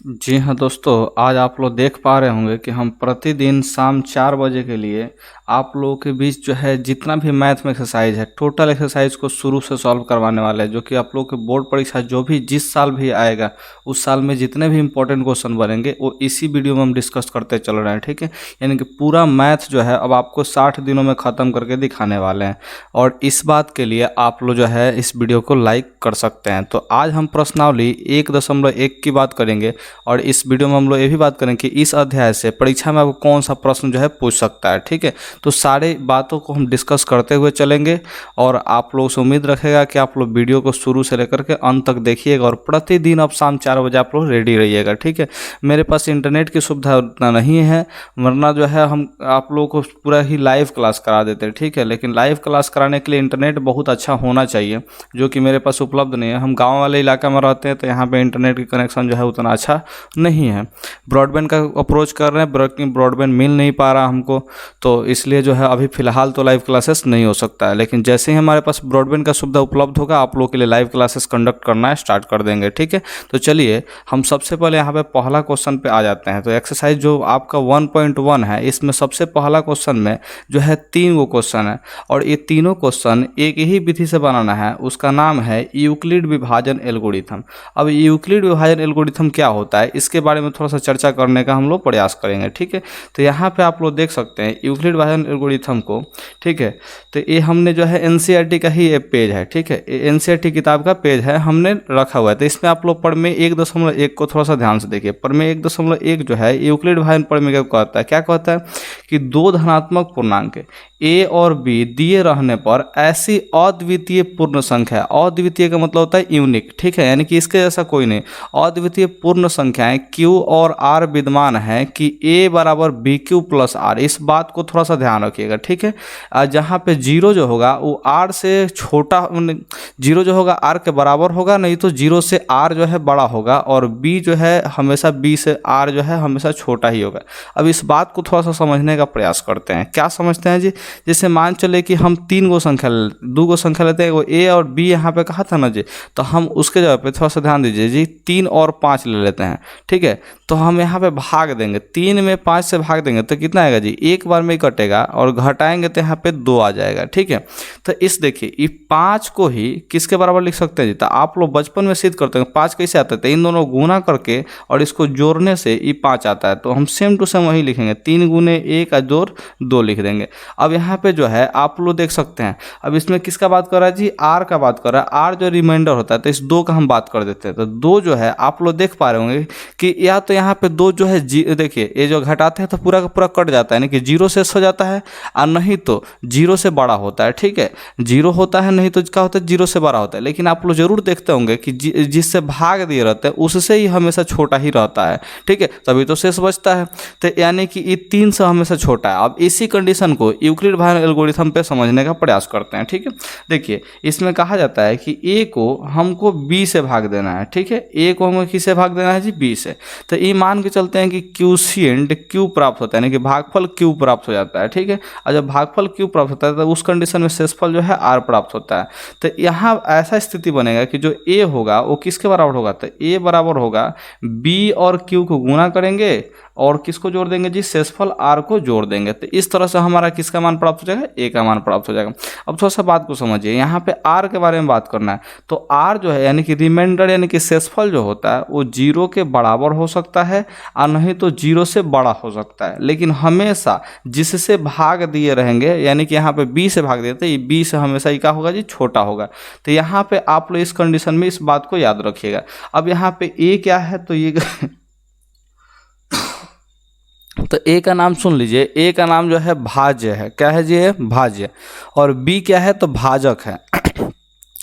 जी हाँ दोस्तों, आज आप लोग देख पा रहे होंगे कि हम प्रतिदिन शाम 4 बजे के लिए आप लोगों के बीच जो है जितना भी मैथ में एक्सरसाइज है, टोटल एक्सरसाइज को शुरू से सॉल्व करवाने वाले हैं, जो कि आप लोग के बोर्ड परीक्षा जो भी जिस साल भी आएगा उस साल में जितने भी इंपॉर्टेंट क्वेश्चन बनेंगे वो इसी वीडियो में हम डिस्कस करते चल रहे हैं। ठीक है, यानी कि पूरा मैथ जो है अब आपको 60 दिनों में ख़त्म करके दिखाने वाले हैं। और इस बात के लिए आप लोग जो है इस वीडियो को लाइक कर सकते हैं। तो आज हम प्रश्नावली 1.1 की बात करेंगे और इस वीडियो में हम लोग ये भी बात करें कि इस अध्याय से परीक्षा में आपको कौन सा प्रश्न जो है पूछ सकता है। ठीक है, तो सारे बातों को हम डिस्कस करते हुए चलेंगे और आप लोग से उम्मीद रखेगा कि आप लोग वीडियो को शुरू से लेकर के अंत तक देखिएगा और प्रतिदिन अब शाम 4 बजे आप लोग रेडी रहिएगा। ठीक है, मेरे पास इंटरनेट की सुविधा उतना नहीं है, वरना जो है हम आप लोगों को पूरा ही लाइव क्लास करा देते हैं। ठीक है, लेकिन लाइव क्लास कराने के लिए इंटरनेट बहुत अच्छा होना चाहिए, जो कि मेरे पास उपलब्ध नहीं है। हम गाँव वाले इलाका में रहते हैं तो यहाँ पर इंटरनेट की कनेक्शन जो है उतना अच्छा नहीं है। ब्रॉडबैंड का अप्रोच कर रहे हैं, ब्रॉडबैंड मिल नहीं पा रहा हमको, तो इसलिए जो है अभी फ़िलहाल तो लाइव क्लासेस नहीं हो सकता है। लेकिन जैसे ही हमारे पास ब्रॉडबैंड का सुविधा उपलब्ध होगा आप लोग के लिए लाइव क्लासेस कंडक्ट करना स्टार्ट कर देंगे। ठीक है, तो चलिए हम सबसे पहले यहाँ पे पहला क्वेश्चन पे आ जाते हैं। तो एक्सरसाइज जो आपका 1.1 है, इसमें सबसे पहला क्वेश्चन में जो है 3 गो क्वेश्चन है और ये तीनों क्वेश्चन एक ही विधि से बनाना है। उसका नाम है यूक्लिड विभाजन एल्गोरिथम। अब यूक्लिड विभाजन एल्गोरिथम क्या होता है इसके बारे में थोड़ा सा चर्चा करने का हम लोग प्रयास करेंगे। ठीक है, तो यहाँ पे आप लोग देख सकते हैं यूक्लिड विभाजन एल्गोरिथम को। ठीक है, तो ये हमने जो है एनसीईआरटी का ही एक पेज है। ठीक है, एनसीईआरटी किताब का पेज है, हमने रखा हुआ है। तो इसमें आप लोग प्रमेय 1.1 को थोड़ा सा ध्यान से देखिए। प्रमेय 1.1 जो है यूक्लिड विभाजन प्रमेय क्या कहता है, क्या कहता है कि दो धनात्मक पूर्णांक ए और बी दिए रहने पर ऐसी अद्वितीय पूर्ण संख्या, अद्वितीय का मतलब होता है यूनिक। ठीक है, यानी कि इसके जैसा कोई नहीं, अद्वितीय पूर्ण संख्याएं Q और R विद्यमान है कि A बराबर बी क्यू प्लस आर। इस बात को थोड़ा सा ध्यान रखिएगा। ठीक है, जहाँ पे जीरो जो होगा वो R से छोटा, जीरो जो होगा R के बराबर होगा, नहीं तो जीरो से R जो है बड़ा होगा और B जो है हमेशा B से R जो है हमेशा छोटा ही होगा। अब इस बात को थोड़ा सा समझने का प्रयास करते हैं। क्या समझते हैं जी, जैसे मान चले कि हम 3 गो संख्या, 2 गो संख्या लेते हैं, वो A और B यहाँ पे कहा था ना जी, तो हम उसके जगह पे थोड़ा सा ध्यान दीजिए जी, 3 और 5 ले लेते हैं। ठीक है, तो हम यहाँ पे भाग देंगे, 3 में 5 से भाग देंगे तो कितना आएगा जी, एक बार में ही कटेगा और घटाएंगे तो यहाँ पे 2 आ जाएगा। ठीक है, तो इस देखिए ये 5 को ही किसके बराबर लिख सकते हैं जी, तो आप लोग बचपन में सिद्ध करते हैं 5 कैसे आता है, तो इन दोनों गुना करके और इसको जोड़ने से ये 5 आता है। तो हम सेम टू सेम वही लिखेंगे, 3 गुने 1 जोड़ 2 लिख देंगे। अब यहाँ पे जो है आप लोग देख सकते हैं, अब इसमें किसका बात कर रहा है जी, आर का बात कर रहा है। आर जो रिमाइंडर होता है तो इस 2 का हम बात कर देते हैं। तो 2 जो है आप लोग देख पा रहे होंगे कि या तो यहाँ पे 2 जो है देखिए ये जो घटाते हैं तो पूरा का पूरा कट जाता है, यानी कि 0 शेष हो जाता है, और नहीं तो 0 से बड़ा होता है। ठीक है, 0 होता है, नहीं तो क्या होता है 0 से बड़ा होता है। लेकिन आप लोग जरूर देखते होंगे कि जिससे भाग दिए रहते हैं उससे ही हमेशा छोटा ही रहता है। ठीक है, तभी तो शेष बचता है। तो यानी कि ये 3 से हमेशा छोटा है। अब इसी कंडीशन को यूक्लिड विभाजन एल्गोरिथम पे समझने का प्रयास करते हैं। ठीक है, देखिए इसमें कहा जाता है कि ए को हमको बी से भाग देना है। ठीक है, ए को हमें किससे भाग देना है जी, बी से। तो ये मान के चलते हैं कि क्यूशिएंट क्यू प्राप्त होता है, यानी कि भागफल क्यू प्राप्त हो जाता है। ठीक है, और जब भागफल क्यू प्राप्त होता है तो उस कंडीशन में शेषफल जो है आर प्राप्त होता है। तो यहाँ ऐसा स्थिति बनेगा कि जो ए होगा वो किसके बराबर होगा, तो ए बराबर होगा बी और क्यू को गुणा करेंगे और किसको जोड़ देंगे जी, शेषफल आर को जोड़ देंगे। तो इस तरह से हमारा किसका मान प्राप्त हो जाएगा, ए का मान प्राप्त हो जाएगा। अब थोड़ा सा बात को समझिए, यहाँ पे आर के बारे में बात करना है। तो आर जो है यानी कि रिमाइंडर यानी कि शेषफल जो होता है वो 0 के बराबर हो सकता है और नहीं तो 0 से बड़ा हो सकता है, लेकिन हमेशा जिससे भाग दिए रहेंगे, यानी कि यहाँ पे बी से भाग देते हैं, बी से हमेशा क्या होगा जी, छोटा होगा। तो यहाँ पे आप लोग इस कंडीशन में इस बात को याद रखिएगा। अब यहाँ पे ए क्या है, तो ये तो ए का नाम सुन लीजिए, ए का नाम जो है भाज्य है। क्या है जी, ये भाज्य। और बी क्या है, तो भाजक है।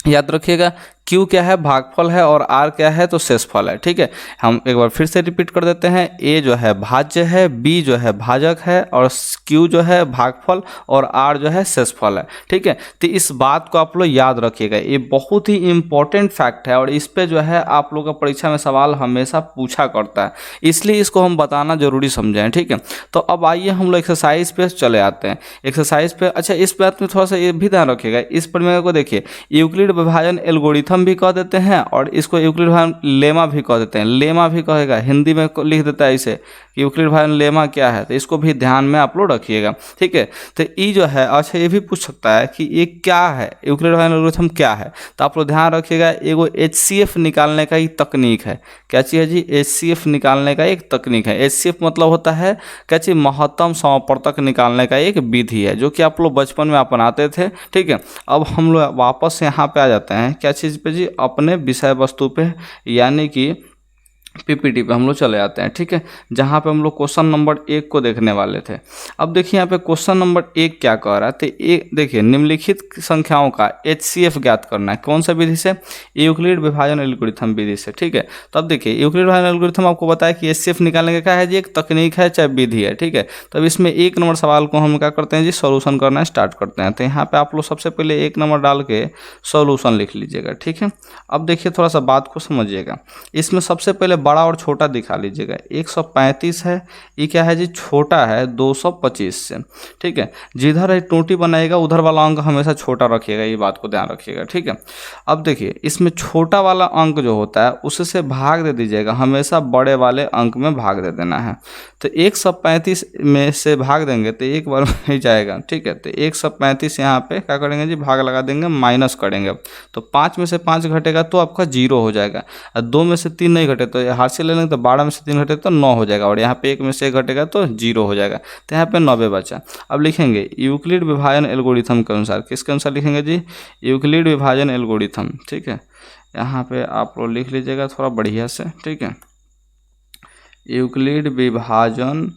याद रखिएगा, क्यू क्या है, भागफल है, और आर क्या है, तो शेषफल है। ठीक है, हम एक बार फिर से रिपीट कर देते हैं, ए जो है भाज्य है, बी जो है भाजक है, और क्यू जो है भागफल, और आर जो है शेषफल है। ठीक है, तो इस बात को आप लोग याद रखिएगा, ये बहुत ही इंपॉर्टेंट फैक्ट है और इस पे जो है आप लोगों का परीक्षा में सवाल हमेशा पूछा करता है, इसलिए इसको हम बताना जरूरी समझें। ठीक है, तो अब आइए हम लोग एक्सरसाइज पे चले आते हैं। एक्सरसाइज पे अच्छा, इस बात में थोड़ा सा ये भी ध्यान रखिएगा, इस प्रमेय को देखिए, यूक्लिड विभाजन एल्गोरिथम एल्गोरिथम भी कह देते हैं और इसको यूक्लिड भाजन लेमा भी कह देते हैं। लेमा भी कहेगा, हिंदी में लिख देता है इसे कि यूक्लिड भाजन लेमा क्या है, तो इसको भी ध्यान में आप लोग रखिएगा, ठीक है। तो ये जो है, अच्छा ये भी पूछ सकता है कि ये क्या है, यूक्लिड भाजन एल्गोरिथम क्या है, तो आप लोग ध्यान रखिएगा, एगो HCF निकालने का ही तकनीक है। क्या चीज़ है जी? HCF निकालने का एक तकनीक है। HCF मतलब होता है क्या चीज़? महत्तम समापर्तक निकालने का एक विधि है, जो कि आप लोग बचपन में अपनाते थे, ठीक है। अब हम लोग वापस यहाँ पे आ जाते हैं, क्या चीज़ पे जी? अपने विषय वस्तु पे, यानी कि PPT पे हम लोग चले जाते हैं, ठीक है, जहाँ पे हम लोग क्वेश्चन नंबर 1 को देखने वाले थे। अब देखिए यहाँ पे क्वेश्चन नंबर 1 क्या कह रहा है, तो एक देखिए, निम्नलिखित संख्याओं का HCF ज्ञात करना है। कौन सा विधि से? यूक्लिड विभाजन एल्गोरिथम विधि से, ठीक है। तो अब देखिए, यूक्लिड विभाजन एल्गोरिथम आपको बताया कि HCF निकालने का क्या है जी? एक तकनीक है, चाहे विधि है, ठीक है। तब इसमें 1 नंबर सवाल को हम क्या करते हैं जी? सोल्यूशन करना स्टार्ट करते हैं। तो यहाँ पे आप लोग सबसे पहले 1 नंबर डाल के सोल्यूशन लिख लीजिएगा, ठीक है। अब देखिए, थोड़ा सा बात को समझिएगा। इसमें सबसे पहले बड़ा और छोटा दिखा लीजिएगा। 135 है, ये क्या है जी? छोटा है 225 से, ठीक है। जिधर ये टोटी बनाएगा उधर वाला अंक हमेशा छोटा रखिएगा, ये बात को ध्यान रखिएगा, ठीक है। अब देखिए, इसमें छोटा वाला अंक जो होता है उससे भाग दे दीजिएगा, हमेशा बड़े वाले अंक में भाग दे देना है। तो 135 में से भाग देंगे तो एक बार में ही जाएगा, ठीक है। तो 135 यहाँ पे क्या करेंगे जी? भाग लगा देंगे, माइनस करेंगे। तो 5 में से 5 घटेगा तो आपका 0 हो जाएगा, और 2 में से 3 नहीं घटे तो हाथ से ले लेंगे, तो 12 में से 3 घटे तो 9 हो जाएगा, और यहाँ पे 1 में से 1 घटेगा तो 0 हो जाएगा। तो यहाँ पे 90 बचा। अब लिखेंगे यूक्लिड विभाजन एल्गोरिथम के अनुसार, किसके अनुसार लिखेंगे जी? यूक्लिड विभाजन एल्गोरिथम, ठीक है। यहाँ पे आप लोग लिख लीजिएगा थोड़ा बढ़िया से, ठीक है। यूक्लिड विभाजन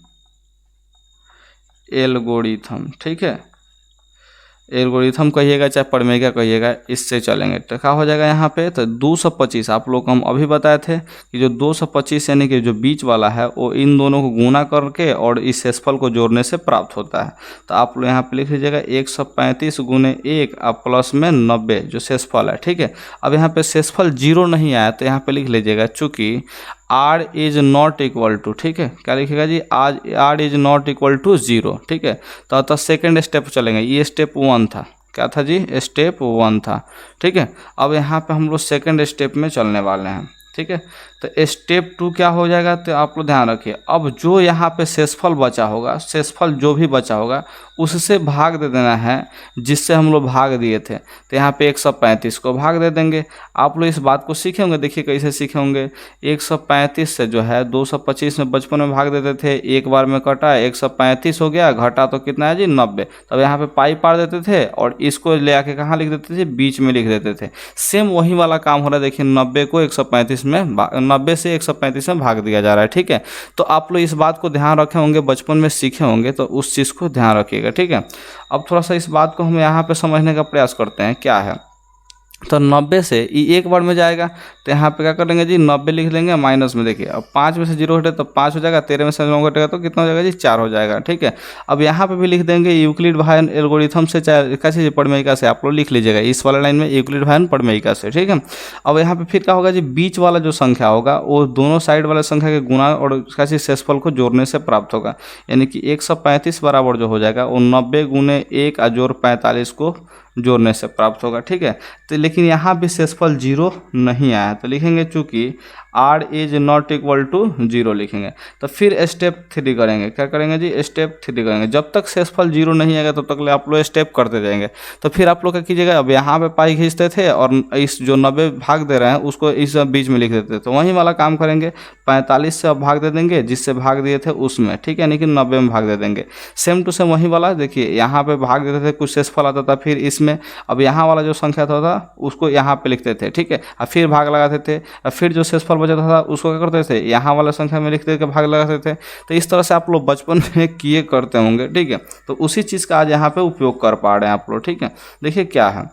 एल्गोरिथम, ठीक है। एल्गोरिथम कहिएगा चाहे प्रमेय कहिएगा, इससे चलेंगे। तो क्या हो जाएगा यहाँ पे? तो 225 आप लोग को हम अभी बताए थे कि जो 225 यानी कि जो बीच वाला है वो इन दोनों को गुना करके और इस शेषफल को जोड़ने से प्राप्त होता है। तो आप लोग यहाँ पे लिख लीजिएगा 135 गुने 1 और प्लस में 90 जो शेषफल है, ठीक है। अब यहाँ पे शेषफल 0 नहीं आया तो यहाँ पे लिख लीजिएगा चूँकि R is not equal to, ठीक है। क्या लिखेगा जी? आज R is not equal to 0, ठीक है। तो अतः सेकेंड स्टेप चलेंगे। ये स्टेप 1 था, क्या था जी? स्टेप 1 था, ठीक है। अब यहाँ पे हम लोग सेकेंड स्टेप में चलने वाले हैं, ठीक है। तो स्टेप 2 क्या हो जाएगा? तो आप लोग ध्यान रखिए, अब जो यहाँ पे शेषफल बचा होगा, शेषफल जो भी बचा होगा उससे भाग दे देना है जिससे हम लोग भाग दिए थे। तो यहाँ पे 135 को भाग दे देंगे। आप लोग इस बात को सीखे होंगे, देखिए कैसे सीखे होंगे। 135 से जो है 225 में बचपन में भाग देते थे, एक बार में कटा, 135 हो गया, घटा तो कितना है जी? 90। तब यहाँ पे पाई पार देते थे और इसको ले आके कहाँ लिख देते थे? बीच में लिख देते थे। सेम वही वाला काम हो रहा है, देखिए 90 को 135 में 90 से 135 में भाग दिया जा रहा है, ठीक है। तो आप लोग इस बात को ध्यान रखे होंगे, बचपन में सीखे होंगे, तो उस चीज़ को ध्यान रखिएगा, ठीक है। अब थोड़ा सा इस बात को हम यहाँ पे समझने का प्रयास करते हैं, क्या है। तो 90 से ये एक बार में जाएगा, तो यहाँ पे क्या करेंगे जी? 90 लिख लेंगे, माइनस में देखिए, अब 5 में से 0 घटे तो 5 हो जाएगा, 13 में से 9 घटेगा तो कितना हो जाएगा जी? 4 हो जाएगा, ठीक है। अब यहाँ पे भी लिख देंगे यूक्लिड विभाजन एल्गोरिथम से, चाहे कैसे प्रमेयिका से आप लोग लिख लीजिएगा, इस वाला लाइन में यूक्लिड विभाजन प्रमेयिका से, ठीक है। अब यहाँ पे फिर क्या होगा जी? बीच वाला जो संख्या होगा वो दोनों साइड वाले संख्या के गुणा और कैसे शेषफल को जोड़ने से प्राप्त होगा, यानी कि 135 बराबर जो हो जाएगा वो 90 गुने 1 जोड़ 45 को जोड़ने से प्राप्त होगा, ठीक है। तो लेकिन यहाँ भी शेषफल 0 नहीं आया, तो लिखेंगे चूँकि R is not equal to 0 लिखेंगे। तो फिर स्टेप 3 करेंगे, क्या करेंगे जी? स्टेप 3 करेंगे। जब तक शेषफल 0 नहीं आएगा तब तक आप लोग स्टेप करते जाएंगे। तो फिर आप लोग क्या कीजिएगा? अब यहाँ पे पाई खींचते थे और इस जो 90 भाग दे रहे हैं उसको इस बीच में लिख देते थे, तो वहीं वाला काम करेंगे। 45 से अब भाग दे देंगे जिससे भाग दिए थे उसमें, ठीक है, यानी कि 90 में भाग दे देंगे। सेम टू सेम वही वाला देखिए, यहाँ पे भाग देते थे, कुछ शेषफल आता था, फिर इसमें अब यहाँ वाला जो संख्या था उसको यहाँ पे लिखते थे, ठीक है। और फिर भाग लगाते थे, और फिर जो शेषफल बचा था उसको क्या करते थे? यहाँ वाला संख्या में लिख दे के भाग लगाते थे। तो इस तरह से आप लोग बचपन में किए करते होंगे, ठीक है। तो उसी चीज़ का आज यहाँ पे उपयोग कर पा रहे हैं आप लोग, ठीक है। देखिए क्या है,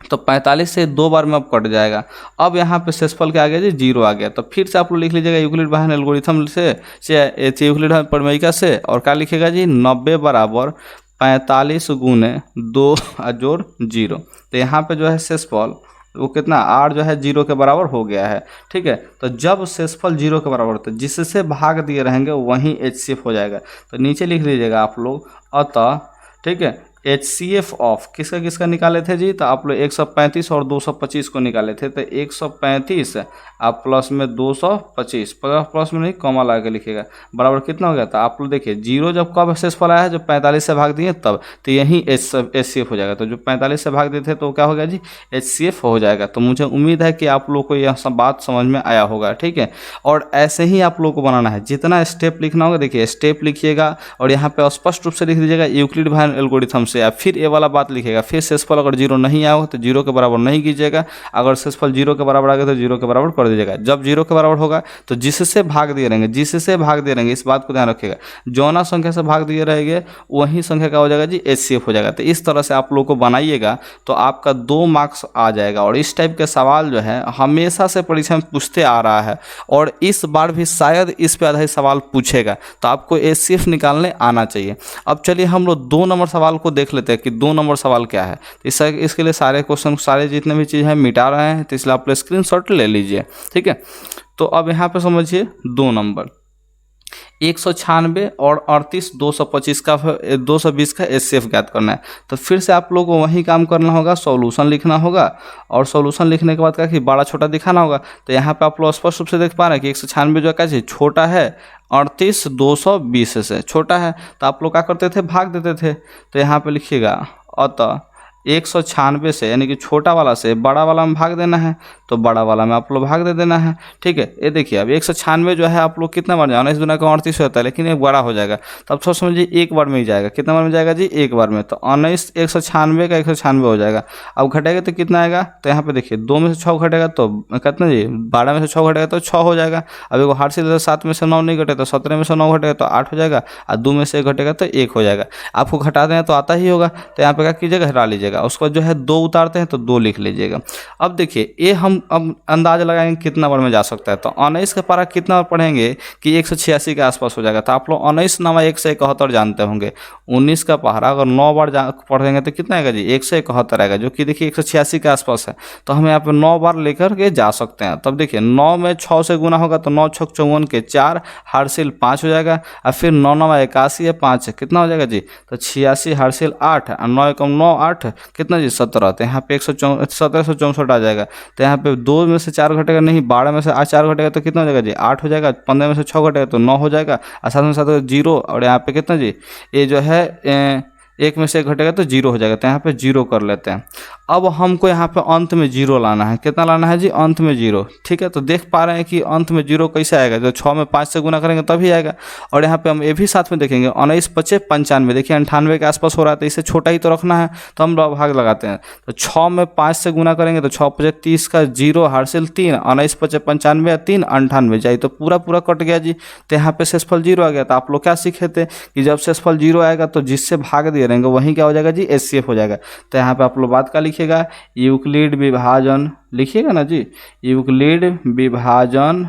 तो 45 से 2 बार में अब कट जाएगा। अब यहाँ पे शेषफल क्या आ गया जी? 0 आ गया। तो फिर से आप लोग लिख लीजिएगा यूक्लिड विभाजन एल्गोरिथम से, यूक्लिड विभाजन प्रमेयिका से, और क्या लिखेगा जी? 90 बराबर 45 गुने 2 जोड़ 0। तो यहाँ पे जो है शेषफल वो कितना? R जो है 0 के बराबर हो गया है, ठीक है। तो जब शेषफल 0 के बराबर होता है, जिससे भाग दिए रहेंगे वहीं HCF हो जाएगा। तो नीचे लिख लीजिएगा आप लोग, अतः, ठीक है, HCF ऑफ किसका किसका निकाले थे जी, तो आप लोग 135 और 225 को निकाले थे। तो 135 आप प्लस में 225 प्लस में नहीं कॉमा लगा के लिखिएगा, बराबर कितना हो गया था। आप लोग देखिए जीरो जब कब शेषफल आया है, जब 45 से भाग दिए तब, तो यही HCF हो जाएगा। तो जो 45 से भाग दिए थे तो क्या हो गया जी, HCF हो जाएगा। तो मुझे उम्मीद है कि आप लोग को यह सब बात समझ में आया होगा, ठीक है। और ऐसे ही आप लोग को बनाना है, जितना स्टेप लिखना होगा देखिए स्टेप लिखिएगा और यहाँ पे स्पष्ट रूप से लिख दीजिएगा यूक्लिड भाइन एल्गोरिथम से। या फिर ये वाला बात लिखिएगा, फिर शेषफल अगर जीरो नहीं आया हो तो जीरो के बराबर नहीं कीजिएगा, अगर शेषफल जीरो के बराबर आ गया तो जीरो के बराबर कर दीजिएगा। जब जीरो के बराबर होगा तो जिससे भाग दिए रहेंगे, जिससे भाग दिए रहेंगे, इस बात को ध्यान रखिएगा, जौना संख्या से भाग दिए रहेंगे वही संख्या का हो जाएगा जी HCF हो जाएगा। तो इस तरह से आप लोग को बनाइएगा तो आपका 2 मार्क्स आ जाएगा। और इस टाइप के सवाल जो है हमेशा से परीक्षा में पूछते आ रहा है और इस बार भी शायद इस पे आधारित सवाल पूछेगा, तो आपको HCF निकालने आना चाहिए। अब चलिए हम लोग 2 नंबर सवाल को देख लेते हैं कि 2 नंबर सवाल क्या है। इसके लिए सारे क्वेश्चन, सारे जितने भी चीज़ हैं मिटा रहे हैं, तो इसलिए आप लोग स्क्रीनशॉट ले लीजिए, ठीक है। तो अब यहाँ पे समझिए 2 नंबर 196 और 38 225 का 220 का HCF ज्ञात करना है। तो फिर से आप लोगों को वही काम करना होगा, सॉल्यूशन लिखना होगा और सॉल्यूशन लिखने के बाद क्या कि बड़ा छोटा दिखाना होगा। तो यहाँ पे आप लोग स्पष्ट रूप से देख पा रहे हैं कि 196 जो क्या चीज़ छोटा है, 38 220 से छोटा है, तो आप लोग क्या करते थे, भाग देते थे। तो यहाँ पे लिखिएगा अतः 196 से यानी कि छोटा वाला से बड़ा वाला में भाग देना है, तो बड़ा वाला में आप लोग भाग दे देना है, ठीक है। ये देखिए अब 196 जो है आप लोग कितना बार जाना, इस दुनिया का 38 होता है लेकिन एक बड़ा हो जाएगा, तो अब सोच समझिए एक बार में ही जाएगा। कितना बार में जाएगा जी, एक बार में। तो 19 196 का 196 हो जाएगा। अब घटेगा तो कितना आएगा, तो यहाँ पे देखिए 2 में से 6 घटेगा तो कितना जी, 12 में से 6 घटेगा तो 6 हो जाएगा। अब एक हार से 7 में से 9 नहीं घटे तो 17 में से 9 घटेगा तो 8 हो जाएगा, और 2 में से 1 घटेगा तो 1 हो जाएगा। आपको घटा दें तो आता ही होगा, तो यहाँ पे क्या कीजिएगा, हटा लीजिएगा, उसको जो है 2 उतारते हैं तो 2 लिख लीजिएगा। अब देखिए ये हम अब अंदाज लगाएंगे कितना बार में जा सकता है। तो 19 का पारा कितना बार पढ़ेंगे कि 186 के आसपास हो जाएगा। तो आप लोग 19 नवा 171 जानते होंगे। 19 का पारा अगर 9 बार पढ़ेंगे तो कितना आएगा जी, 171 आएगा, जो कि देखिए 186 के आसपास है। तो हम यहाँ पे 9 बार लेकर के जा सकते हैं। तब देखिए 9 में 6 से गुना होगा तो 9 6 54 के 4, हारसिल 5 हो जाएगा, और फिर 9 9 81 है, 5 कितना हो जाएगा जी, तो 86, हारसिल 8, और 9 एकम 9 8 कितना जी 17। तो यहाँ पे 1764 आ जाएगा। तो यहाँ पे 2 में से 4 घटेगा नहीं, 12 में से 4 घटेगा तो कितना हो जाएगा जी, 8 हो जाएगा। 15 में से 6 घटेगा तो 9 हो जाएगा, और 7 में 7 जीरो, और यहाँ पे कितना जी, ये जो है 1 में से 1 घटेगा तो 0 हो जाएगा। तो यहाँ पे 0 कर लेते हैं। अब हमको यहाँ पे अंत में 0 लाना है। कितना लाना है जी, अंत में 0, ठीक है। तो देख पा रहे हैं कि अंत में 0 कैसे आएगा, जो 6 में 5 से गुना करेंगे तभी आएगा। और यहाँ पे हम ये भी साथ में देखेंगे 19 25 95, देखिए 98 के आसपास हो रहा है, तो इसे छोटा ही तो रखना है, तो हम भाग लगाते हैं। तो 6 में 5 से गुना करेंगे तो 6 5 30 का 0, हारसिल 3, 19 25 95 3 98 जाए तो पूरा पूरा कट गया जी। तो यहाँ पे शेषफल 0 आ गया। तो आप लोग क्या सीखे थे कि जब शेषफल 0 आएगा तो जिससे भाग दिए रहेंगे वहीं क्या हो जाएगा जी, HCF हो जाएगा। तो यहाँ पे आप लोग बात का लिखिएगा, यूक्लिड विभाजन लिखिएगा ना जी, यूक्लिड विभाजन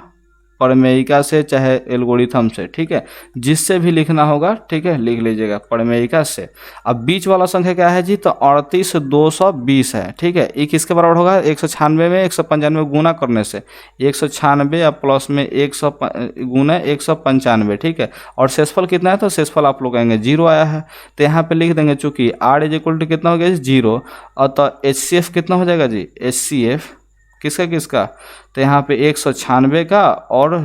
प्रमेयिका से चाहे एल्गोरिथम से, ठीक है, जिससे भी लिखना होगा, ठीक है, लिख लीजिएगा प्रमेयिका से। अब बीच वाला संख्या क्या है जी, तो 38 220 है, ठीक है। ये किसके बराबर होगा, 196 में 195 गुना करने से, 196 या प्लस में 100 गुना 195, ठीक है। और शेषफल कितना है, तो शेषफल आप लोग कहेंगे 0 आया है, तो यहाँ पे लिख देंगे चूंकि R = कितना हो गया जी, 0, और तो HCF कितना हो जाएगा जी, HCF किसका किसका, तो यहाँ पे 196 का और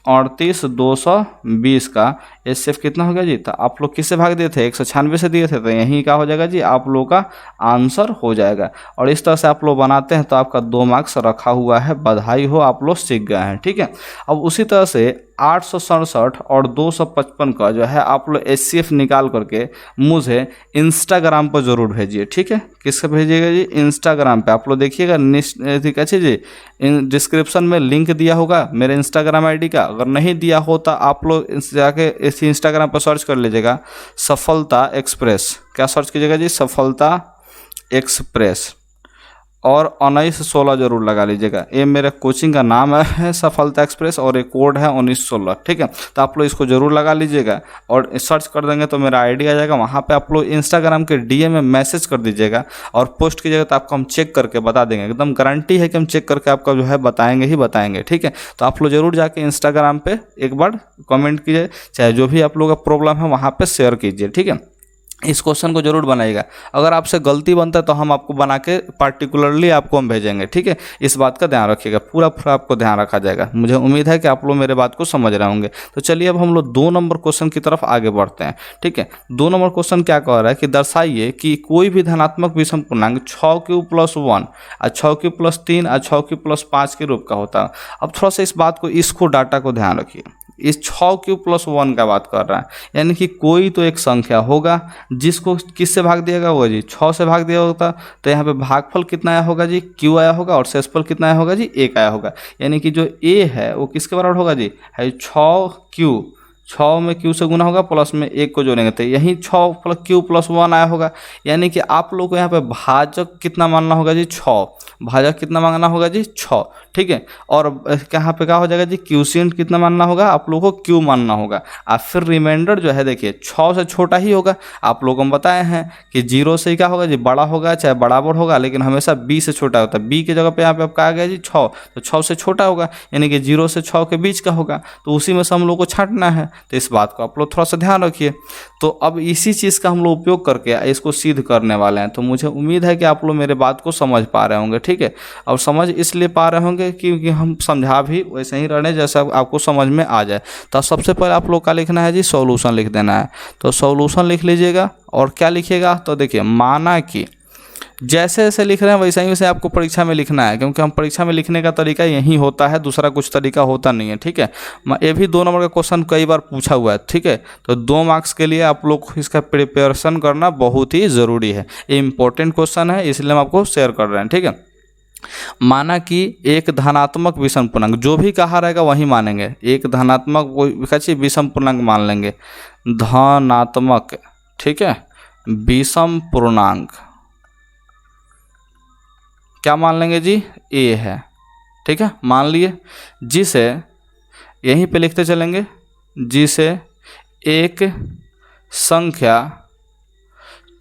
38 220 का HCF कितना हो गया जी। तो आप लोग किससे भाग दिए थे, 196 से दिए थे, तो यही का हो जाएगा जी, आप लोग का आंसर हो जाएगा। और इस तरह से आप लोग बनाते हैं तो आपका 2 मार्क्स रखा हुआ है। बधाई हो, आप लोग सीख गए हैं, ठीक है। अब उसी तरह से 867 और 255 का जो है आप लोग HCF निकाल करके मुझे इंस्टाग्राम पर ज़रूर भेजिए, ठीक है। किससे भेजिएगा जी, इंस्टाग्राम पे। आप लोग देखिएगा ठीक है जी, डिस्क्रिप्शन में लिंक दिया होगा मेरे इंस्टाग्राम ID का। अगर नहीं दिया हो तो आप लोग जाके इस इंस्टाग्राम पर सर्च कर लीजिएगा, सफलता एक्सप्रेस। क्या सर्च कीजिएगा जी, सफलता एक्सप्रेस, और 1916 जरूर लगा लीजिएगा। ये मेरे कोचिंग का नाम है सफलता एक्सप्रेस, और एक कोड है 1916, ठीक है। तो आप लोग इसको जरूर लगा लीजिएगा, और सर्च कर देंगे तो मेरा ID आ जाएगा। वहाँ पे आप लोग इंस्टाग्राम के DM में मैसेज कर दीजिएगा और पोस्ट कीजिएगा, तो आपको हम चेक करके बता देंगे। एकदम गारंटी है कि हम चेक करके आपका जो है बताएंगे ही बताएंगे, ठीक है। तो आप लोग जरूर जाके इंस्टाग्राम पर एक बार कमेंट कीजिए, चाहे जो भी आप लोग का प्रॉब्लम है वहाँ पर शेयर कीजिए, ठीक है। इस क्वेश्चन को जरूर बनाइएगा। अगर आपसे गलती बनता है तो हम आपको बना के पार्टिकुलरली आपको हम भेजेंगे, ठीक है। इस बात का ध्यान रखिएगा, पूरा पूरा आपको ध्यान रखा जाएगा। मुझे उम्मीद है कि आप लोग मेरे बात को समझ रहे होंगे। तो चलिए अब हम लोग 2 नंबर क्वेश्चन की तरफ आगे बढ़ते हैं, ठीक है। 2 नंबर क्वेश्चन क्या कह रहा है कि दर्शाइए कि कोई भी धनात्मक विषम पूर्णांक 6³ + 1 और 6³ + 3 और 6³ + 5 के रूप का होता है। अब थोड़ा सा इस बात को, इसको डाटा को ध्यान रखिए। इस 6³ + 1 का बात कर रहा है, यानी कि कोई तो एक संख्या होगा जिसको किससे भाग दिया गया होगा जी, 6 से भाग दिया होता। तो यहाँ पे भागफल कितना आया होगा जी, q आया होगा, और शेषफल कितना आया होगा जी, 1 आया होगा। यानी कि जो a है वो किसके बराबर होगा जी, है 6q, 6 में q से गुना होगा, प्लस में 1 को जोड़ेंगे तो यही 6q + 1 आया होगा। यानी कि आप लोग को यहाँ पे भाजक कितना मानना होगा जी, 6। भाजक कितना मांगना होगा जी, 6, ठीक है। और यहाँ पे क्या हो जाएगा जी, क्यूशिएंट कितना मानना होगा, आप लोगों को q मानना होगा। और फिर रिमाइंडर जो है देखिए 6 से छोटा ही होगा। आप लोगों को बताए हैं कि 0 से क्या होगा जी, बड़ा होगा चाहे बराबर होगा, लेकिन हमेशा b से छोटा होता है। b की जगह पे यहाँ पे आपका आ गया जी 6, तो 6 से छोटा होगा, यानी कि 0 से 6 के बीच का होगा। तो उसी में से हम लोग को छांटना है, तो इस बात को आप लोग थोड़ा सा ध्यान रखिए। तो अब इसी चीज़ का हम लोग उपयोग करके इसको सिद्ध करने वाले हैं। तो मुझे उम्मीद है कि आप लोग मेरे बात को समझ पा रहे होंगे, ठीक है। अब समझ इसलिए पा रहे होंगे क्योंकि हम समझा भी वैसे ही रहने जैसा आपको समझ में आ जाए। तो सबसे पहले आप लोग का लिखना है जी, सॉल्यूशन लिख देना है। तो सॉल्यूशन लिख लीजिएगा, और क्या लिखिएगा, तो देखिए माना कि जैसे जैसे लिख रहे हैं वैसे ही वैसे आपको परीक्षा में लिखना है, क्योंकि हम परीक्षा में लिखने का तरीका यही होता है, दूसरा कुछ तरीका होता नहीं है, ठीक है। ये भी 2 नंबर का क्वेश्चन कई बार पूछा हुआ है, ठीक है। तो 2 मार्क्स के लिए आप लोग इसका प्रिपरेशन करना बहुत ही ज़रूरी है। ये इंपॉर्टेंट क्वेश्चन है, इसलिए हम आपको शेयर कर रहे हैं, ठीक है। माना कि एक धनात्मक विषम पूर्णांक, जो भी कहा रहेगा वही मानेंगे। एक धनात्मक विषम पूर्णांक मान लेंगे, धनात्मक, ठीक है, विषम पूर्णांक क्या मान लेंगे जी, a है, ठीक है, मान लिए। जिसे यहीं पे लिखते चलेंगे, जिसे एक संख्या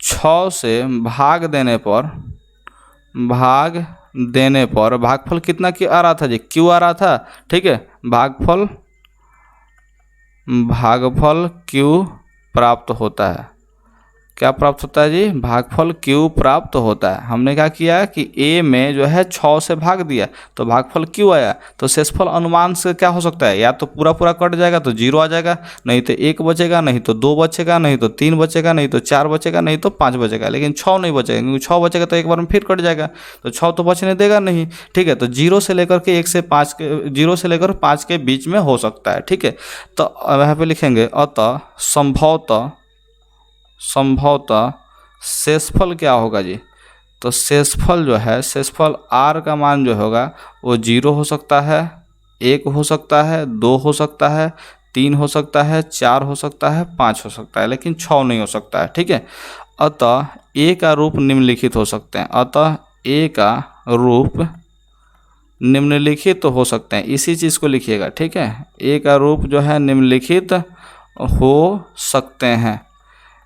6 से भाग देने पर भागफल कितना की आ रहा था जी, q आ रहा था, ठीक है। भागफल q प्राप्त होता है। क्या प्राप्त होता है जी, भागफल q प्राप्त होता है। हमने क्या किया कि a में जो है 6 से भाग दिया तो भागफल q आया। तो शेषफल अनुमान से क्या हो सकता है, या तो पूरा पूरा कट जाएगा तो 0 आ जाएगा, नहीं तो 1 बचेगा, नहीं तो 2 बचेगा, नहीं तो 3 बचेगा, नहीं तो 4 बचेगा, नहीं तो 5 बचेगा, लेकिन 6 नहीं बचेगा, क्योंकि 6 बचेगा तो एक बार में फिर कट जाएगा, तो 6 तो बचने देगा नहीं, ठीक है। तो 0 से लेकर के 1 से 5 के, 0 से लेकर 5 के बीच में हो सकता है, ठीक है। तो यहाँ पे लिखेंगे अतः संभवतः शेषफल क्या होगा जी, तो शेषफल जो है, शेषफल r का मान जो होगा वो 0 हो सकता है, 1 हो सकता है, 2 हो सकता है, 3 हो सकता है, 4 हो सकता है, 5 हो सकता है, लेकिन 6 नहीं हो सकता है, ठीक है। अतः a का रूप निम्नलिखित हो सकते हैं, अतः a का रूप निम्नलिखित हो सकते हैं। इसी चीज़ को लिखिएगा, ठीक है। a का रूप जो है निम्नलिखित हो सकते हैं।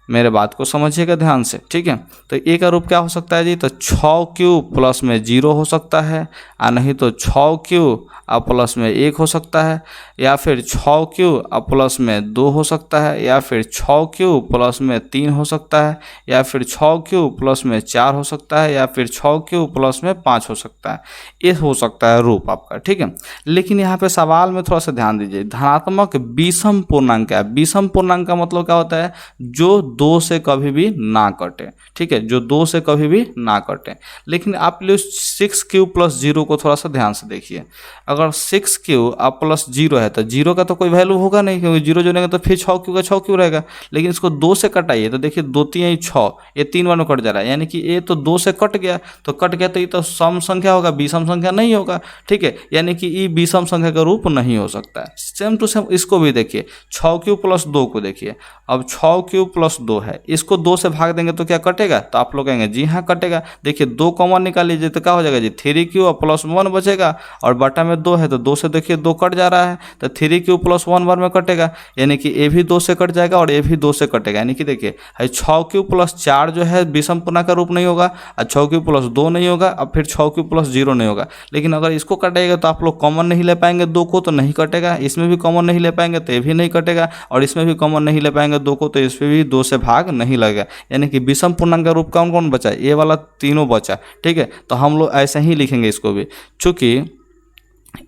मेरे बात को समझिएगा ध्यान से, ठीक है। तो a का रूप क्या हो सकता है जी, तो 6q प्लस में 0 हो सकता है, और नहीं तो 6q और प्लस में 1 हो सकता है, या फिर 6q और प्लस में 2 हो सकता है, या फिर 6q प्लस में 3 हो सकता है, या फिर 6q प्लस में 4 हो सकता है, या फिर 6q प्लस में 5 हो सकता है। ये हो सकता है रूप आपका, ठीक है। लेकिन यहाँ पे सवाल में थोड़ा सा ध्यान दीजिए, धनात्मक विषम पूर्णांक क्या है। विषम पूर्णांक का मतलब क्या होता है, जो 2 से कभी भी ना कटे, ठीक है, जो 2 से कभी भी ना कटे। लेकिन आप लोग 6q + 0 को थोड़ा सा ध्यान से देखिए। अगर 6q और प्लस 0 है तो 0 का तो कोई वैल्यू होगा नहीं, क्योंकि 0 जोड़ेंगे तो फिर 6q का 6q रहेगा। लेकिन इसको 2 से कटाइए तो देखिए 2 3 6, ये 3 बार में कट जा रहा है, यानी कि ये तो 2 से कट गया, तो कट गया तो ये तो सम संख्या होगा, विषम संख्या नहीं होगा, ठीक है। यानी कि ये विषम संख्या का रूप नहीं हो सकता है। सेम टू सेम इसको भी देखिए, 6q + 2 को देखिए। अब 6q + 2 है, इसको 2 से भाग देंगे तो क्या कटेगा, तो आप लोग कहेंगे जी हाँ कटेगा। देखिए 2 कॉमन निकाल लीजिए तो क्या हो जाएगा जी, 3q और प्लस 1 बचेगा, और बटा में 2 है तो 2 से देखिए 2 कट जा रहा है, तो 3q + 1 बार में कटेगा, यानी कि ये भी 2 से कट जाएगा और ये भी 2 से कटेगा। यानी कि देखिए 6q + 4 जो है विषम पूर्णांक का रूप नहीं होगा, और 6q + 2 नहीं होगा, और फिर 6q + 0 नहीं होगा। लेकिन अगर इसको कटेगा तो आप लोग कॉमन नहीं ले पाएंगे 2 को, तो नहीं कटेगा। इसमें भी कॉमन नहीं ले पाएंगे तो ये भी नहीं कटेगा, और इसमें भी कॉमन नहीं ले पाएंगे 2 को, तो इसमें भी 2 से भाग नहीं लगेगा, यानी कि विषम पूर्णांक का रूप कौन कौन बचा, ये वाला तीनों बचा। ठीक है, तो हम लोग ऐसे ही लिखेंगे इसको भी, चूँकि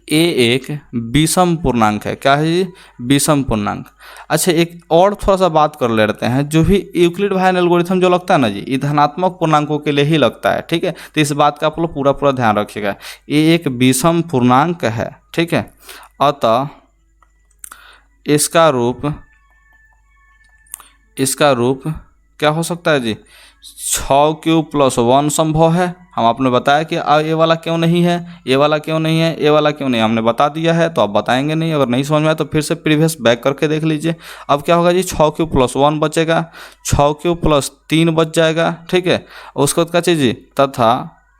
ए एक विषम पूर्णांक है। क्या है जी, विषम पूर्णांक। अच्छा, एक और थोड़ा सा बात कर लेते हैं, जो भी यूक्लिड भाइन एल्गोरिथम जो लगता है ना जी, ये धनात्मक पूर्णांकों के लिए ही लगता है। ठीक है, तो इस बात का आप लोग पूरा पूरा ध्यान रखिएगा। ये एक विषम पूर्णांक है। ठीक है, अतः इसका रूप क्या हो सकता है जी, 6³ + 1 संभव है। हम आपने बताया कि ये वाला क्यों नहीं है, ये वाला क्यों नहीं है, ये वाला क्यों नहीं है, हमने बता दिया है, तो आप बताएंगे नहीं। अगर नहीं समझ में आए तो फिर से प्रीवियस बैक करके देख लीजिए। अब क्या होगा जी, 6³ + 1 बचेगा, 6³ + 3 बच जाएगा। ठीक है, उसके बाद क्या चीज़ जी, तथा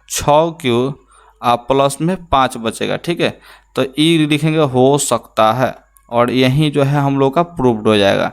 6³ + 5 बचेगा। ठीक है, तो ई लिखेंगे हो सकता है, और यही जो है हम लोग का प्रूव्ड हो जाएगा।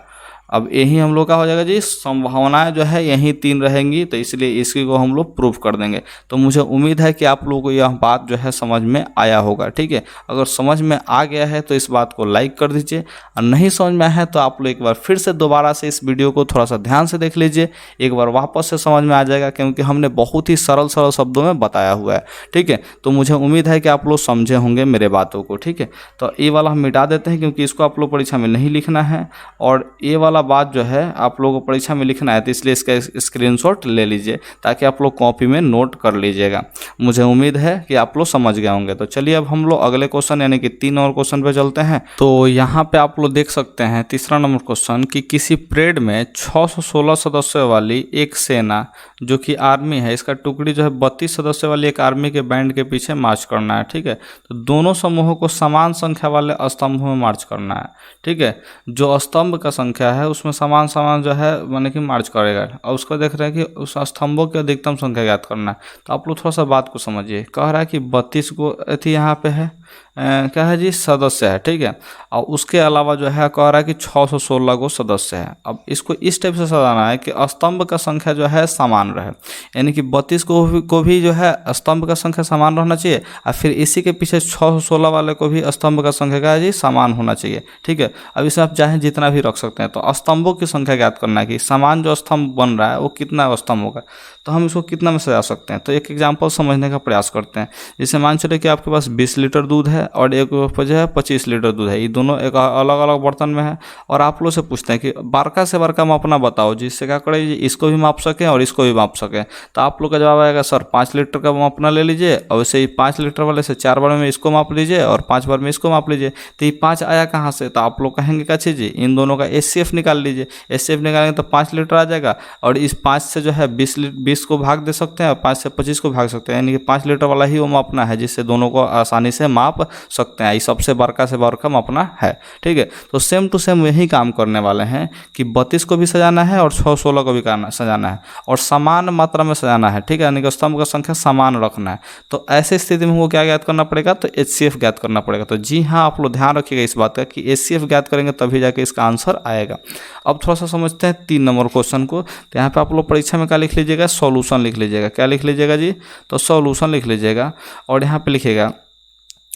अब यही हम लोग का हो जाएगा जी, संभावनाएं जो है यही 3 रहेंगी, तो इसलिए इसी को हम लोग प्रूव कर देंगे। तो मुझे उम्मीद है कि आप लोगों को यह बात जो है समझ में आया होगा। ठीक है, अगर समझ में आ गया है तो इस बात को लाइक कर दीजिए, और नहीं समझ में आया है तो आप लोग एक बार फिर से दोबारा से इस वीडियो को थोड़ा सा ध्यान से देख लीजिए, एक बार वापस से समझ में आ जाएगा, क्योंकि हमने बहुत ही सरल शब्दों में बताया हुआ है। ठीक है, तो मुझे उम्मीद है कि आप लोग समझे होंगे मेरे बातों को। ठीक है, तो ये वाला हम मिटा देते हैं, क्योंकि इसको आप लोग परीक्षा में नहीं लिखना है, और ये वाला बात जो है आप लोगों को परीक्षा में लिखना है, तो इसलिए इसका स्क्रीनशॉट ले लीजिए, ताकि आप लोग कॉपी में नोट कर लीजिएगा। मुझे उम्मीद है कि आप लोग समझ गए होंगे। तो चलिए अब हम लोग अगले क्वेश्चन यानी कि 3 और क्वेश्चन पे चलते हैं। तो यहाँ पे आप लोग देख सकते हैं तीसरा नंबर क्वेश्चन, कि किसी परेड में 616 सदस्यों वाली एक सेना जो कि आर्मी है, इसका टुकड़ी जो है 32 सदस्यों वाली एक आर्मी के बैंड के पीछे मार्च करना है। ठीक है, तो दोनों समूहों को समान संख्या वाले स्तंभों में मार्च करना है। ठीक है, जो स्तंभ का संख्या है उसमें समान जो है माने कि मार्च करेगा, और उसको देख रहे हैं कि उस स्तंभों की अधिकतम संख्या ज्ञात करना है। तो आप लोग थोड़ा सा बात को समझिए। कह रहा है कि 32 को थी यहाँ पे है क्या है जी, सदस्य है। ठीक है, और उसके अलावा जो है कह रहा है कि 616 को सदस्य है। अब इसको इस टाइप से सजाना है कि स्तंभ का संख्या जो है समान रहे, यानी कि 32 को भी जो है स्तंभ का संख्या समान रहना चाहिए, और फिर इसी के पीछे 616 वाले को भी स्तंभ का संख्या का जी समान होना चाहिए। ठीक है, अब इसमें आप चाहें जितना भी रख सकते हैं। तो स्तंभों की संख्या ज्ञात करना है कि समान जो स्तंभ बन रहा है वो कितना स्तंभ होगा, तो हम इसको कितना में सजा सकते हैं। तो एक एग्जाम्पल समझने का प्रयास करते हैं। जैसे मान चले कि आपके पास 20 लीटर दूध है और एक जो है 25 लीटर दूध है, ये दोनों एक अलग अलग बर्तन में है, और आप लोग से पूछते हैं कि बड़का से बड़का मापना बताओ, जिससे क्या करें इसको भी माप सकें और इसको भी माप सकें। तो आप लोग का जवाब आएगा सर 5 लीटर का मापना ले लीजिए, और वैसे ही 5 लीटर वाले से 4 बार में इसको माप लीजिए और 5 बार में इसको माप लीजिए। तो ये 5 आया कहाँ से, तो आप लोग कहेंगे क्या चीज़, इन दोनों का HCF निकाल लीजिए। HCF निकालेंगे तो 5 लीटर आ जाएगा, और इस 5 से जो है 20 को भाग दे सकते हैं, और 5 से 25 को भाग सकते हैं, यानी कि 5 लीटर वाला ही वो मापना है, जिससे दोनों को आसानी से माप सकते हैं। ये सबसे बड़का से बड़का मापना है। ठीक है, तो सेम टू सेम यही काम करने वाले हैं कि 32 को भी सजाना है और 616 को भी सजाना है, और समान मात्रा में सजाना है। ठीक है, यानी कि स्तंभ का संख्या समान रखना है। तो ऐसे स्थिति में हमको क्या ज्ञात करना पड़ेगा, तो HCF ज्ञात करना पड़ेगा। तो जी हाँ, आप लोग ध्यान रखिएगा इस बात का कि HCF ज्ञात करेंगे तभी जाके इसका आंसर आएगा। अब थोड़ा सा समझते हैं 3 नंबर क्वेश्चन को। तो यहाँ पे आप लोग परीक्षा में क्या लिख लीजिएगा, सॉल्यूशन लिख लीजिएगा। क्या लिख लीजिएगा जी, तो सॉल्यूशन लिख लीजिएगा, और यहाँ पे लिखिएगा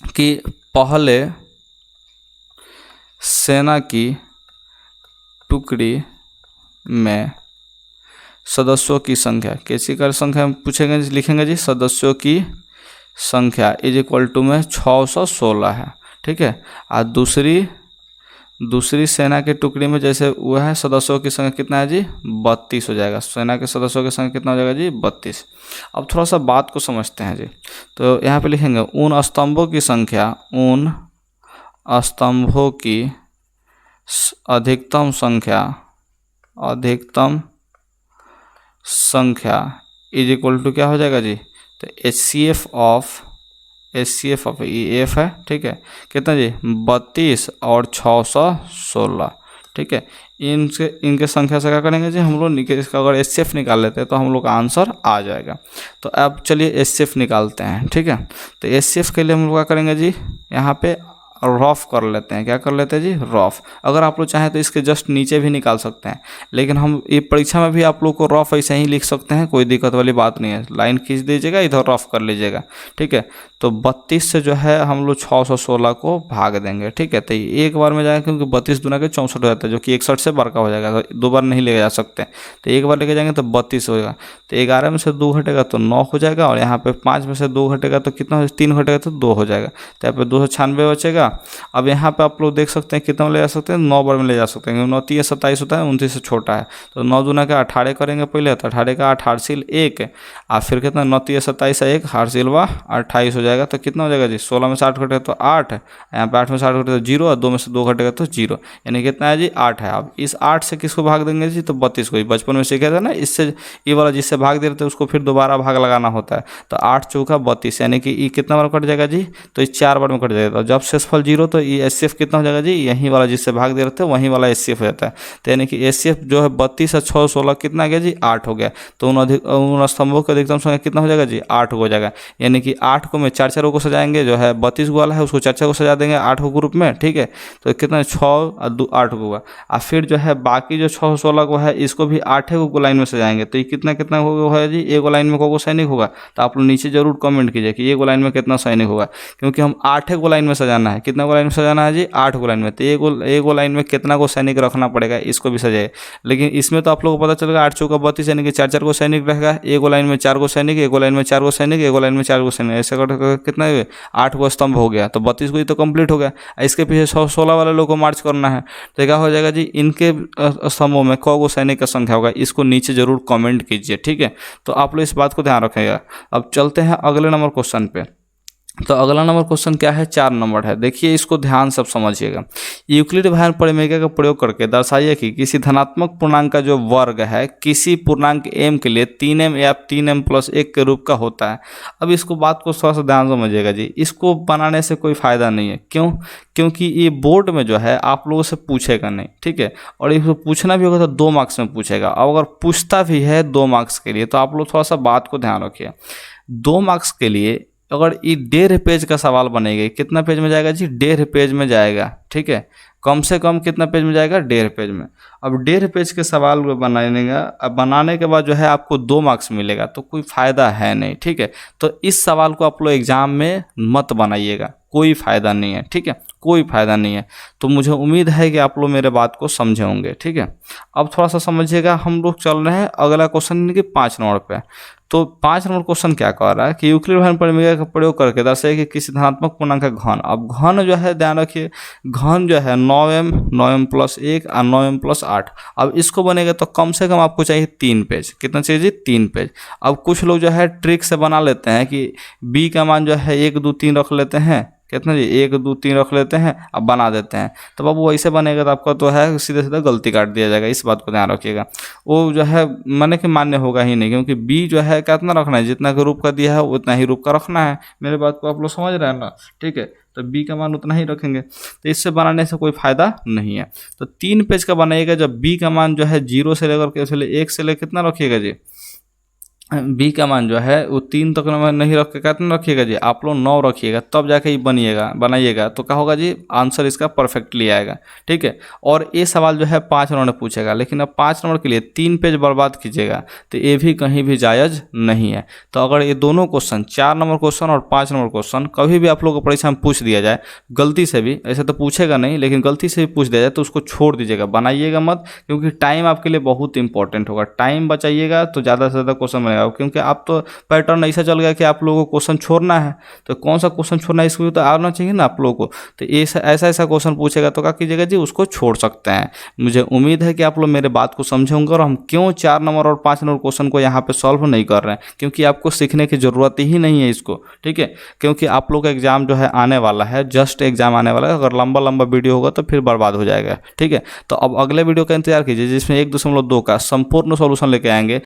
कि पहले सेना की टुकड़ी में सदस्यों की संख्या, कैसी कर संख्या पूछेंगे, लिखेंगे जी सदस्यों की संख्या इज इक्वल टू में 616 है। ठीक है, और दूसरी सेना की टुकड़ी में जैसे वो है सदस्यों की संख्या कितना है जी, 32 हो जाएगा। सेना के सदस्यों की संख्या कितना हो जाएगा जी, 32। अब थोड़ा सा बात को समझते हैं जी। तो यहाँ पे लिखेंगे उन स्तंभों की अधिकतम संख्या इज इक्वल टू क्या हो जाएगा जी, तो HCF ऑफ ये F है। ठीक है, कितना जी, 32 और 616। ठीक है, इनके संख्या से क्या करेंगे जी हम लोग, इसका अगर HCF निकाल लेते हैं तो हम लोग का आंसर आ जाएगा। तो अब चलिए HCF निकालते हैं। ठीक है, तो HCF के लिए हम लोग क्या करेंगे जी, यहाँ पे रफ कर लेते हैं। क्या कर लेते हैं जी? रफ। अगर आप लोग चाहें तो इसके जस्ट नीचे भी निकाल सकते हैं, लेकिन हम ये परीक्षा में भी आप लोग को रफ ऐसे ही लिख सकते हैं, कोई दिक्कत वाली बात नहीं है। लाइन खींच दीजिएगा, इधर रफ कर लीजिएगा, ठीक है। तो 32 से जो है हम लोग 616 को भाग देंगे, ठीक है। तो ये एक बार में जाएगा, क्योंकि 32 दूना के 64 हो जाता है, जो कि 61 से बड़ा हो जाएगा, तो दो बार नहीं ले जा सकते। तो एक बार लेके जाएंगे तो 32 होगा। तो 11 में से 2 घटेगा तो 9 हो जाएगा, और यहाँ पे 5 में से 2 घटेगा तो कितना हो, 3 घटेगा तो 2 हो जाएगा। तो यहाँ पे 296 बचेगा। अब यहाँ पे आप लोग देख सकते हैं कितना ले जा सकते हैं, 9 बार में ले जा सकते हैं, 9 3 27 होता है, 29 से छोटा है। तो 9 दूना का 18 करेंगे पहले, तो 18 का 8 हारसिल 1, और फिर कितना 9 3 27 है 1 हारसिल वा 28 हो जाएगा। तो कितना हो जाएगा जी? 16 में से 8 घटेगा तो 8, यहाँ पे 8 में से 8 घटेगा तो 0, और 2 में से 2 घटेगा तो 0, यानी कितना है जी? 8 है। अब इस 8 से किसको भाग देंगे जी? तो 32 को। बचपन में सीखा था ना, इससे ये वाला जिससे भाग दे रहे थे उसको फिर दोबारा भाग लगाना होता है। तो 8 चौका 32, यानी कि ये कितना बार कट जाएगा जी? तो ये 4 बार में कट जाएगा। तो जब शेषफल 0 तो ये एचसीएफ कितना हो जाएगा जी? यही वाला जिससे भाग दे रहे थे वही वाला एचसीएफ हो जाता है। तो यानी कि एचसीएफ जो है 32 और 6 16 कितना गया जी? 8 हो गया। तो उन स्तंभों का अधिकतम संख्या कितना हो जाएगा जी? 8 हो जाएगा। यानी कि 8 को में 4 को सजाएंगे, जो है 32 वाला है उसको 4 को सजा देंगे 8 ग्रुप में, ठीक है। तो कितना 6 और 2 8 होगा। और फिर जो है बाकी जो 6 16 को है इसको भी 8 को लाइन में सजाएंगे। तो ये कितना कितना होगा जी? एक लाइन में को सैनिक होगा। तो आप लोग नीचे जरूर कमेंट कीजिए कि एक लाइन में कितना सैनिक होगा, क्योंकि हम 8 को लाइन में सजाना है। कितना को लाइन में सजाना है जी? 8 को लाइन में। तो एक लाइन में कितना को सैनिक रखना पड़ेगा, इसको भी सजाए। लेकिन इसमें तो आप लोग को पता चलेगा 8 चौका 32, यानी कि 4 को सैनिक रहेगा। एक लाइन में 4 को सैनिक, एक लाइन में 4 को सैनिक, एक लाइन में 4 को सैनिक, ऐसे करके कितना 8 को स्तंभ हो गया। तो 32 को ही तो कंप्लीट हो गया। इसके पीछे 16 वाले लोग को मार्च करना है। तो क्या हो जाएगा जी? इनके स्तंभों में को सैनिक का संख्या होगा, इसको नीचे जरूर कमेंट कीजिए, ठीक है। तो आप लोग इस बात को ध्यान रखिएगा। अब चलते हैं अगले नंबर क्वेश्चन पे। तो अगला नंबर क्वेश्चन क्या है? 4 नंबर है। देखिए इसको ध्यान सब समझिएगा। यूक्लिड भारण परिमेय का प्रयोग करके दर्शाइए कि किसी धनात्मक पूर्णांक का जो वर्ग है किसी पूर्णांक m के लिए 3m या 3m+1 के रूप का होता है। अब इसको बात को थोड़ा सा ध्यान समझिएगा जी। इसको बनाने से कोई फ़ायदा नहीं है। क्यों? क्योंकि ये बोर्ड में जो है आप लोगों से पूछेगा नहीं, ठीक है। और इसको पूछना भी होगा तो 2 मार्क्स में पूछेगा। और अगर पूछता भी है 2 मार्क्स के लिए, तो आप लोग थोड़ा सा बात को ध्यान रखिए। 2 मार्क्स के लिए अगर ये 1.5 पेज का सवाल बनेगा, कितना पेज में जाएगा जी? 1.5 पेज में जाएगा, ठीक है। कम से कम कितना पेज में जाएगा? 1.5 पेज में। अब 1.5 पेज के सवाल बनाएगा, अब बनाने के बाद जो है आपको 2 मार्क्स मिलेगा, तो कोई फ़ायदा है नहीं, ठीक है। तो इस सवाल को आप लोग एग्जाम में मत बनाइएगा, कोई फ़ायदा नहीं है, ठीक है, कोई फ़ायदा नहीं है। तो मुझे उम्मीद है कि आप लोग मेरे बात को समझे होंगे, ठीक है। अब थोड़ा सा समझिएगा, हम लोग चल रहे हैं अगला क्वेश्चन कि 5 नंबर पे। तो 5 नंबर क्वेश्चन क्या कह रहा है कि यूक्लिड भारण परिमेय का प्रयोग करके दर्शाइए कि किसी धनात्मक पूर्णांक का घन। अब घन जो है ध्यान रखिए, घन जो है 9m 9m+1 और 9m+8। अब इसको बनेगा तो कम से कम आपको चाहिए 3 पेज। कितना चाहिए जी? 3 पेज। अब कुछ लोग जो है ट्रिक से बना लेते हैं कि b का मान जो है 1 2 3 रख लेते हैं। कितना जी? 1 2 3 रख लेते हैं, अब बना देते हैं। तो अब वो ऐसे बनेगा तो आपका तो है सीधे सीधे गलती काट दिया जाएगा। इस बात को ध्यान रखिएगा। वो जो है माने कि मान्य होगा ही नहीं, क्योंकि बी जो है कितना रखना है? जितना का रूप का दिया है उतना ही रूप का रखना है। मेरे बात को आप लोग समझ रहे हैं ना, ठीक है। तो बी का मान उतना ही रखेंगे। तो इससे बनाने से कोई फ़ायदा नहीं है। तो 3 पेज का बनाइएगा जब बी का मान जो है 0 से लेकर के 1 से लेकर कितना रखिएगा जी? बी का मान जो है वो 3 तक नहीं रख के कितना रखिएगा जी? आप लोग 9 रखिएगा, तब जाके ये बनाइएगा तो क्या होगा जी? आंसर इसका परफेक्टली आएगा, ठीक है। और ये सवाल जो है 5 नंबर में पूछेगा, लेकिन अब 5 नंबर के लिए 3 पेज बर्बाद कीजिएगा तो ये भी कहीं भी जायज़ नहीं है। तो अगर ये दोनों क्वेश्चन 4 नंबर क्वेश्चन और 5 नंबर क्वेश्चन कभी भी आप लोग को परीक्षा में पूछ दिया जाए गलती से भी, ऐसे तो पूछेगा नहीं लेकिन गलती से भी पूछ दिया जाए, तो उसको छोड़ दीजिएगा, बनाइएगा मत। क्योंकि टाइम आपके लिए बहुत इंपॉर्टेंट होगा। टाइम बचाइएगा तो ज़्यादा से ज़्यादा क्वेश्चन बनेगा। क्योंकि आप तो पैटर्न ऐसा चल गया कि आप लोगों को क्वेश्चन छोड़ना है, तो कौन सा क्वेश्चन छोड़ना है इसको तो आना चाहिए ना आप लोगों को। तो ऐसा क्वेश्चन पूछेगा तो क्या कीजिएगा जी? उसको छोड़ सकते हैं। मुझे उम्मीद है कि आप लोग मेरे बात को समझे होंगे। और हम क्यों 4 नंबर और 5 नंबर क्वेश्चन को यहाँ पे सॉल्व नहीं कर रहे हैं, क्योंकि आपको सीखने की ज़रूरत ही नहीं है इसको, ठीक है। क्योंकि आप लोग का एग्जाम जो है आने वाला है, जस्ट एग्जाम आने वाला है। अगर लंबा लंबा वीडियो होगा तो फिर बर्बाद हो जाएगा, ठीक है। तो अब अगले वीडियो का इंतजार कीजिए जिसमें 1.2 का संपूर्ण सॉल्यूशन लेके आएंगे।